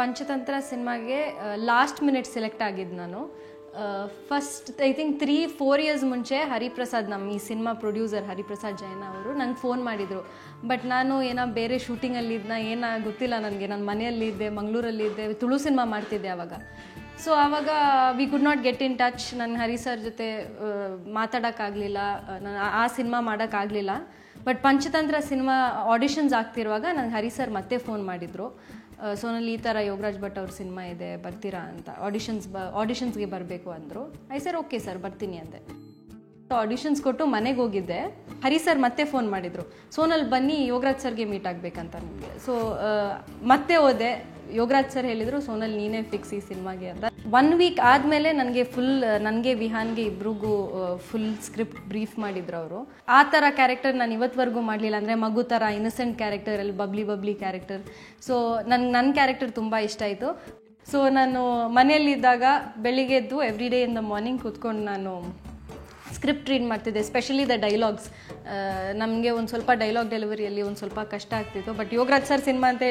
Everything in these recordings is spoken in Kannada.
ಪಂಚತಂತ್ರ ಸಿನಿಮಾಗೆ ಲಾಸ್ಟ್ ಮಿನಿಟ್ ಸೆಲೆಕ್ಟ್ ಆಗಿದ್ದು ನಾನು. ಫಸ್ಟ್ ಐ ಥಿಂಕ್ 3-4 ಇಯರ್ಸ್ ಮುಂಚೆ ಹರಿಪ್ರಸಾದ್, ನಮ್ಮ ಈ ಸಿನಿಮಾ ಪ್ರೊಡ್ಯೂಸರ್ ಹರಿಪ್ರಸಾದ್ ಜೈನ ಅವರು ನಂಗೆ ಫೋನ್ ಮಾಡಿದರು. ಬಟ್ ನಾನು ಬೇರೆ ಶೂಟಿಂಗಲ್ಲಿದ್ದ ಗೊತ್ತಿಲ್ಲ ನನಗೆ. ನಾನು ಮನೆಯಲ್ಲಿದ್ದೆ, ಮಂಗಳೂರಲ್ಲಿದ್ದೆ, ತುಳು ಸಿನಿಮಾ ಮಾಡ್ತಿದ್ದೆ ಆವಾಗ. ಸೊ ಆವಾಗ we could not get in touch. ನನ್ನ ಹರಿ ಸರ್ ಜೊತೆ ಮಾತಾಡೋಕ್ಕಾಗಲಿಲ್ಲ, ನಾನು ಆ ಸಿನಿಮಾ ಮಾಡೋಕ್ಕಾಗಲಿಲ್ಲ. ಬಟ್ ಪಂಚತಂತ್ರ ಸಿನಿಮಾ ಆಡಿಷನ್ಸ್ ಆಗ್ತಿರುವಾಗ ನನಗೆ ಹರಿ ಸರ್ ಮತ್ತೆ ಫೋನ್ ಮಾಡಿದರು. ಸೋನಲ್ಲಿ ಈ ಥರ ಯೋಗರಾಜ್ ಭಟ್ ಅವ್ರ ಸಿನಿಮಾ ಇದೆ, ಬರ್ತೀರಾ ಅಂತ, ಆಡಿಷನ್ಸ್ಗೆ ಬರಬೇಕು ಅಂದರು. ಸರ್ ಓಕೆ ಸರ್ ಬರ್ತೀನಿ ಅಂದೆ. ಆಡಿಷನ್ಸ್ ಕೊಟ್ಟು ಮನೆಗೆ ಹೋಗಿದ್ದೆ. ಹರಿ ಸರ್ ಮತ್ತೆ ಫೋನ್ ಮಾಡಿದರು, ಸೋನಲ್ಲಿ ಬನ್ನಿ ಯೋಗರಾಜ್ ಸರ್ಗೆ ಮೀಟ್ ಆಗಬೇಕಂತ ನಿಮಗೆ. ಸೊ ಮತ್ತೆ ಹೋದೆ. ಯೋಗರಾಜ್ ಸರ್ ಹೇಳಿದರು ಸೋನಲ್ಲಿ ನೀನೇ ಫಿಕ್ಸ್ ಈ ಸಿನಿಮಾಗೆ ಅಂತ. 1 ವೀಕ್ ಆದಮೇಲೆ ನನಗೆ ವಿಹಾನ್ಗೆ ಇಬ್ರಿಗೂ ಫುಲ್ ಸ್ಕ್ರಿಪ್ಟ್ ಬ್ರೀಫ್ ಮಾಡಿದ್ರು ಅವರು. ಆ ಥರ ಕ್ಯಾರೆಕ್ಟರ್ ನಾನು ಇವತ್ತವರೆಗೂ ಮಾಡಲಿಲ್ಲ. ಅಂದರೆ ಮಗು ಥರ ಇನ್ನಸೆಂಟ್ ಕ್ಯಾರೆಕ್ಟರ್, ಅಲ್ಲಿ ಬಬ್ಲಿ ಕ್ಯಾರೆಕ್ಟರ್. ಸೊ ನನ್ನ ಕ್ಯಾರೆಕ್ಟರ್ ತುಂಬ ಇಷ್ಟ ಆಯಿತು. ಸೊ ನಾನು ಮನೆಯಲ್ಲಿದ್ದಾಗ ಬೆಳಿಗ್ಗೆ ಎದ್ದು every day in the morning ಕೂತ್ಕೊಂಡು ನಾನು ಸ್ಕ್ರಿಪ್ಟ್ ರೀಡ್ ಮಾಡ್ತಿದ್ದೆ. Specially the dialogues. ನಮಗೆ ಒಂದು ಸ್ವಲ್ಪ ಡೈಲಾಗ್ ಡೆಲಿವರಿಯಲ್ಲಿ ಒಂದು ಸ್ವಲ್ಪ ಕಷ್ಟ ಆಗ್ತಿತ್ತು. ಬಟ್ ಯೋಗರಾಜ್ ಸರ್ ಸಿನಿಮಾ ಅಂತ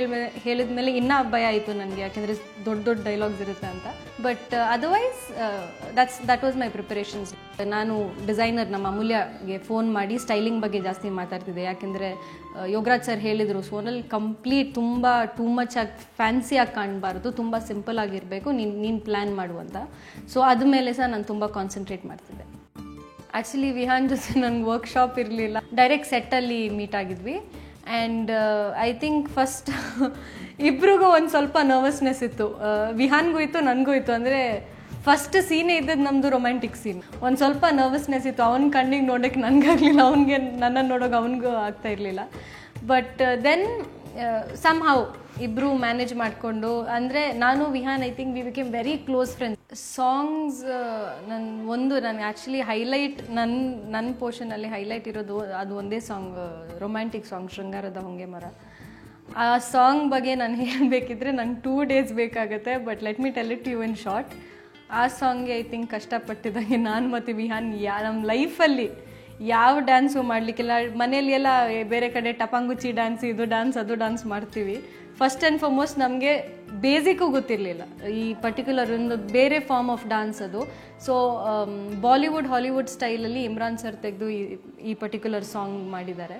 ಹೇಳಿದ ಮೇಲೆ ಇನ್ನೂ ಭಯ ಆಯಿತು ನನಗೆ, ಯಾಕೆಂದರೆ ದೊಡ್ಡ ಡೈಲಾಗ್ಸ್ ಇರುತ್ತೆ ಅಂತ. But otherwise that was my preparations. ನಾನು ಡಿಸೈನರ್ ನಮ್ಮ ಅಮೂಲ್ಯಗೆ ಫೋನ್ ಮಾಡಿ ಸ್ಟೈಲಿಂಗ್ ಬಗ್ಗೆ ಜಾಸ್ತಿ ಮಾತಾಡ್ತಿದ್ದೆ. ಯಾಕೆಂದರೆ ಯೋಗರಾಜ್ ಸರ್ ಹೇಳಿದರು ಸೋನಲ್ಲಿ ಕಂಪ್ಲೀಟ್ ತುಂಬ ಟೂ ಮಚ್ ಆಗಿ ಫ್ಯಾನ್ಸಿಯಾಗಿ ಕಾಣಬಾರ್ದು, ತುಂಬ ಸಿಂಪಲ್ ಆಗಿರಬೇಕು, ನೀನು ಪ್ಲ್ಯಾನ್ ಮಾಡುವಂತ. ಸೊ ಅದ್ಮೇಲೆ ಸಹ ನಾನು ತುಂಬ ಕಾನ್ಸಂಟ್ರೇಟ್ ಮಾಡ್ತಿದ್ದೆ. ಆ್ಯಕ್ಚುಲಿ ವಿಹಾನ್ ಜೊತೆ ನನಗೆ ವರ್ಕ್ಶಾಪ್ ಇರಲಿಲ್ಲ, ಡೈರೆಕ್ಟ್ ಸೆಟ್ಟಲ್ಲಿ ಮೀಟ್ ಆಗಿದ್ವಿ. ಆ್ಯಂಡ್ ಐ ಥಿಂಕ್ ಫಸ್ಟ್ ಇಬ್ರಿಗೂ ಒಂದು ಸ್ವಲ್ಪ ನರ್ವಸ್ನೆಸ್ ಇತ್ತು. ವಿಹಾನ್ಗೂ ಇತ್ತು, ನನಗೂ ಇತ್ತು. ಅಂದರೆ ಫಸ್ಟ್ ಸೀನೇ ಇದ್ದದ್ದು ನಮ್ಮದು ರೊಮ್ಯಾಂಟಿಕ್ ಸೀನ್. ಒಂದು ಸ್ವಲ್ಪ ನರ್ವಸ್ನೆಸ್ ಇತ್ತು. ಅವ್ನ ಕಣ್ಣಿಗೆ ನೋಡೋಕ್ಕೆ ನನಗಾಗಲಿಲ್ಲ, ಅವನಿಗೆ ನನ್ನನ್ನು ನೋಡೋಕೆ ಅವನಿಗೂ ಆಗ್ತಾ ಇರಲಿಲ್ಲ. ಬಟ್ ದೆನ್ ಸಮ್ ಹೌ ಇಬ್ಬರು ಮ್ಯಾನೇಜ್ ಮಾಡಿಕೊಂಡು, ಅಂದರೆ ನಾನು Vihaan I think we became very close friends. Songs ನನಗೆ ಆ್ಯಕ್ಚುಲಿ ಹೈಲೈಟ್ ನನ್ನ ಪೋರ್ಷನಲ್ಲಿ ಹೈಲೈಟ್ ಇರೋದು ಅದು ಒಂದೇ ಸಾಂಗ್, ರೊಮ್ಯಾಂಟಿಕ್ ಸಾಂಗ್, ಶೃಂಗಾರದ ಹೊಂಗೆ ಮರ. ಆ ಸಾಂಗ್ ಬಗ್ಗೆ ನಾನು ಹೇಳಬೇಕಿದ್ರೆ ನಂಗೆ 2 days ಬೇಕಾಗುತ್ತೆ. But let me tell it you in short. ಆ ಸಾಂಗ್ಗೆ ಐ ಥಿಂಕ್ ಕಷ್ಟಪಟ್ಟಿದ್ದಾಗೆ ನಾನು ಮತ್ತು ವಿಹಾನ್ ನಮ್ಮ ಲೈಫಲ್ಲಿ ಯಾವ ಡ್ಯಾನ್ಸು ಮಾಡಲಿಕ್ಕಿಲ್ಲ. ಮನೇಲಿ ಎಲ್ಲ ಬೇರೆ ಕಡೆ ಟಪಾಂಗುಚಿ ಡ್ಯಾನ್ಸ್, ಇದು ಡ್ಯಾನ್ಸ್, ಅದು ಡ್ಯಾನ್ಸ್ ಮಾಡ್ತೀವಿ. ಫಸ್ಟ್ ಆ್ಯಂಡ್ ಫಾರ್ಮೋಸ್ಟ್ ನಮಗೆ ಬೇಸಿಕ್ಕು ಗೊತ್ತಿರಲಿಲ್ಲ ಈ ಪರ್ಟಿಕ್ಯುಲರ್ ಒಂದು ಬೇರೆ ಫಾರ್ಮ್ ಆಫ್ ಡ್ಯಾನ್ಸ್ ಅದು. ಸೊ ಹಾಲಿವುಡ್ ಸ್ಟೈಲಲ್ಲಿ ಇಮ್ರಾನ್ ಸರ್ ತೆಗೆದು ಈ ಪರ್ಟಿಕ್ಯುಲರ್ ಸಾಂಗ್ ಮಾಡಿದ್ದಾರೆ.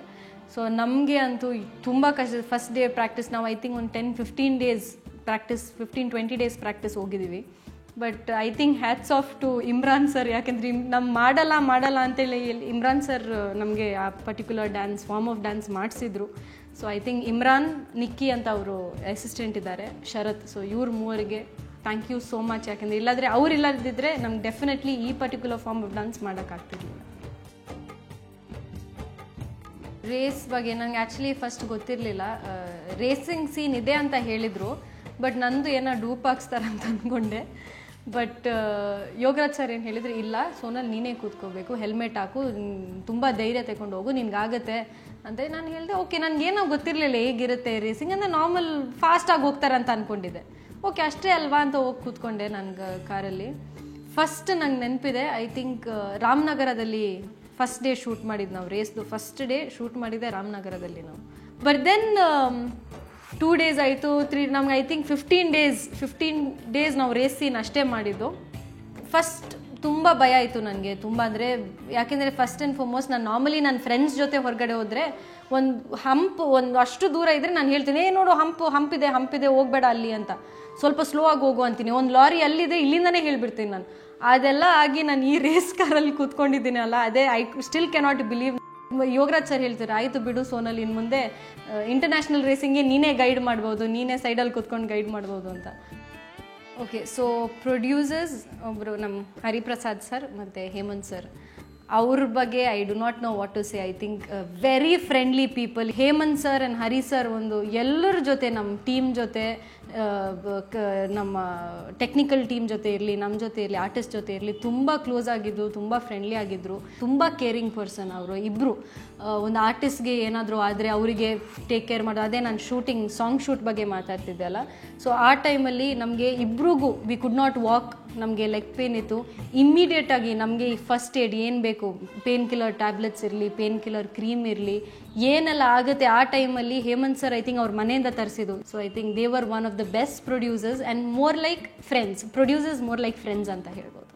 ಸೊ ನಮಗೆ ಅಂತೂ ತುಂಬ ಕಷ್ಟ. ಫಸ್ಟ್ ಡೇ ಪ್ರಾಕ್ಟೀಸ್ ನಾವು ಐ ಥಿಂಕ್ ಒಂದು 10-15 days ಪ್ರಾಕ್ಟೀಸ್, 15-20 days ಪ್ರಾಕ್ಟೀಸ್ ಹೋಗಿದ್ದೀವಿ. But I think hats off to Imran sir. ಯಾಕೆಂದರೆ ಮಾಡಲ್ಲ ಅಂತೇಳಿ ಇಮ್ರಾನ್ ಸರ್ ನಮಗೆ ಆ particular dance, form of dance ಮಾಡಿಸಿದ್ರು. So I think Imran, Nikki ಅಂತ ಅವರು ಅಸಿಸ್ಟೆಂಟ್ ಇದ್ದಾರೆ, ಶರತ್. ಸೊ ಇವ್ರ ಮೂವರಿಗೆ ಥ್ಯಾಂಕ್ ಯು ಸೋ ಮಚ್. ಯಾಕೆಂದರೆ ಅವ್ರು ಇಲ್ಲದಿದ್ದರೆ ನಮ್ಗೆ ಡೆಫಿನೆಟ್ಲಿ ಈ ಪರ್ಟಿಕ್ಯುಲರ್ ಫಾರ್ಮ್ ಆಫ್ ಡ್ಯಾನ್ಸ್ ಮಾಡೋಕ್ಕಾಗ್ತಿರ್ಲಿಲ್ಲ. ರೇಸ್ ಬಗ್ಗೆ ನನಗೆ ಆ್ಯಕ್ಚುಲಿ ಫಸ್ಟ್ ಗೊತ್ತಿರಲಿಲ್ಲ. ರೇಸಿಂಗ್ ಸೀನ್ ಇದೆ ಅಂತ ಹೇಳಿದರು. ಬಟ್ ನಂದು ಏನೋ ಡೂಪ್ ಹಾಕ್ಸ್ತಾರೆ ಅಂತ ಅಂದ್ಕೊಂಡೆ. ಬಟ್ ಯೋಗರಾಜ್ ಸರ್ ಏನು ಹೇಳಿದ್ರು, ಇಲ್ಲ ಸೋನಲ್ಲಿ ನೀನೇ ಕೂತ್ಕೋಬೇಕು, ಹೆಲ್ಮೆಟ್ ಹಾಕು, ತುಂಬ ಧೈರ್ಯ ತಗೊಂಡು ಹೋಗು, ನಿನ್ಗಾಗತ್ತೆ ಅಂತ. ನಾನು ಹೇಳಿದೆ ಓಕೆ. ನನಗೇನೋ ಗೊತ್ತಿರಲಿಲ್ಲ ಹೇಗಿರುತ್ತೆ ರೇಸಿಂಗ್, ಅಂದರೆ ನಾರ್ಮಲ್ ಫಾಸ್ಟಾಗಿ ಹೋಗ್ತಾರೆ ಅಂತ ಅಂದ್ಕೊಂಡಿದ್ದೆ. ಓಕೆ ಅಷ್ಟೇ ಅಲ್ವಾ ಅಂತ ಹೋಗಿ ಕೂತ್ಕೊಂಡೆ ನನಗೆ ಕಾರಲ್ಲಿ. ಫಸ್ಟ್ ನಂಗೆ ನೆನಪಿದೆ, ಐ ಥಿಂಕ್ ರಾಮನಗರದಲ್ಲಿ ಫಸ್ಟ್ ಡೇ ಶೂಟ್ ಮಾಡಿದ್ದು ನಾವು. ರೇಸ್ದು ಫಸ್ಟ್ ಡೇ ಶೂಟ್ ಮಾಡಿದ್ದೆ ರಾಮನಗರದಲ್ಲಿ ನಾವು. ಬಟ್ ದೆನ್ 2 days ಆಯಿತು, ನಮ್ಗೆ ಐ ಥಿಂಕ್ 15 days ನಾವು ರೇಸ್ ಸೀನ್ ಅಷ್ಟೇ ಮಾಡಿದ್ದು. ಫಸ್ಟ್ ತುಂಬ ಭಯ ಆಯಿತು ನನಗೆ, ತುಂಬ. ಅಂದರೆ ಯಾಕೆಂದರೆ ಫಸ್ಟ್ ಆ್ಯಂಡ್ ಫಾರ್ಮೋಸ್ಟ್ ನಾನು ನಾರ್ಮಲಿ ನನ್ನ ಫ್ರೆಂಡ್ಸ್ ಜೊತೆ ಹೊರಗಡೆ ಹೋದರೆ ಒಂದು ಅಷ್ಟು ದೂರ ಇದ್ದರೆ ನಾನು ಹೇಳ್ತೀನಿ, ನೋಡು ಹಂಪಿದೆ ಹೋಗಬೇಡ ಅಲ್ಲಿ ಅಂತ, ಸ್ವಲ್ಪ ಸ್ಲೋ ಆಗಿ ಹೋಗು ಅಂತೀನಿ. ಒಂದು ಲಾರಿ ಅಲ್ಲಿದೆ, ಇಲ್ಲಿಂದನೇ ಹೇಳಿಬಿಡ್ತೀನಿ ನಾನು. ಅದೆಲ್ಲ ಆಗಿ ನಾನು ಈ ರೇಸ್ ಕಾರಲ್ಲಿ ಕೂತ್ಕೊಂಡಿದ್ದೀನಿ ಅಲ್ಲ, ಅದೇ I still cannot believe. Yogaraj sir ಹೇಳ್ತಾರೆ, ಆಯಿತು ಬಿಡು ಸೋನಲ್ಲಿ, ಇನ್ನು ಮುಂದೆ ಇಂಟರ್ನ್ಯಾಷನಲ್ ರೇಸಿಂಗ್ಗೆ ನೀನೇ ಗೈಡ್ ಮಾಡ್ಬೋದು, ನೀನೇ ಸೈಡಲ್ಲಿ ಕೂತ್ಕೊಂಡು ಗೈಡ್ ಮಾಡ್ಬೋದು ಅಂತ. ಓಕೆ, ಸೊ ಪ್ರೊಡ್ಯೂಸರ್ಸ್ ಒಬ್ಬರು ನಮ್ಮ ಹರಿಪ್ರಸಾದ್ ಸರ್ ಮತ್ತು ಹೇಮಂತ್ ಸರ್. ಅವ್ರ ಬಗ್ಗೆ I do not know what to say. I think very friendly people. Hemant sir and Hari sir ಒಂದು ಎಲ್ಲರ ಜೊತೆ, ನಮ್ಮ ಟೀಮ್ ಜೊತೆ, ನಮ್ಮ ಟೆಕ್ನಿಕಲ್ ಟೀಮ್ ಜೊತೆ ಇರಲಿ, ನಮ್ಮ ಜೊತೆ ಇರಲಿ, ಆರ್ಟಿಸ್ಟ್ ಜೊತೆ ಇರಲಿ, ತುಂಬ ಕ್ಲೋಸ್ ಆಗಿದ್ದು, ತುಂಬ ಫ್ರೆಂಡ್ಲಿ ಆಗಿದ್ದರು, ತುಂಬ ಕೇರಿಂಗ್ ಪರ್ಸನ್ ಅವರು ಇಬ್ಬರು. ಒಂದು ಆರ್ಟಿಸ್ಟ್ಗೆ ಏನಾದರೂ ಆದರೆ ಅವರಿಗೆ ಟೇಕ್ ಕೇರ್ ಮಾಡೋದು. ಅದೇ ನಾನು ಸಾಂಗ್ ಶೂಟ್ ಬಗ್ಗೆ ಮಾತಾಡ್ತಿದ್ದೆ ಅಲ್ಲ. ಸೊ ಆ ಟೈಮಲ್ಲಿ ನಮಗೆ ಇಬ್ರಿಗೂ ವಿ ಕುಡ್ ನಾಟ್ ವಾಕ್ ನಮಗೆ ಲೆಗ್ ಪೇನ್ ಇತ್ತು, ಇಮ್ಮಿಡಿಯೇಟಾಗಿ ನಮಗೆ ಈ ಫಸ್ಟ್ ಏಡ್ ಏನು ಬೇಕು, ಪೇನ್ ಕಿಲ್ಲರ್ ಟ್ಯಾಬ್ಲೆಟ್ಸ್ ಇರಲಿ, ಪೇನ್ ಕಿಲ್ಲರ್ ಕ್ರೀಮ್ ಇರಲಿ, ಏನೆಲ್ಲ ಆಗುತ್ತೆ ಆ ಟೈಮಲ್ಲಿ ಹೇಮಂತ್ ಸರ್ ಐ ಥಿಂಕ್ ಅವ್ರ ಮನೆಯಿಂದ ತರಿಸಿದ್ದು. So I think they were one of the best producers and more like friends, producers more like friends ಅಂತ ಹೇಳ್ಬೋದು.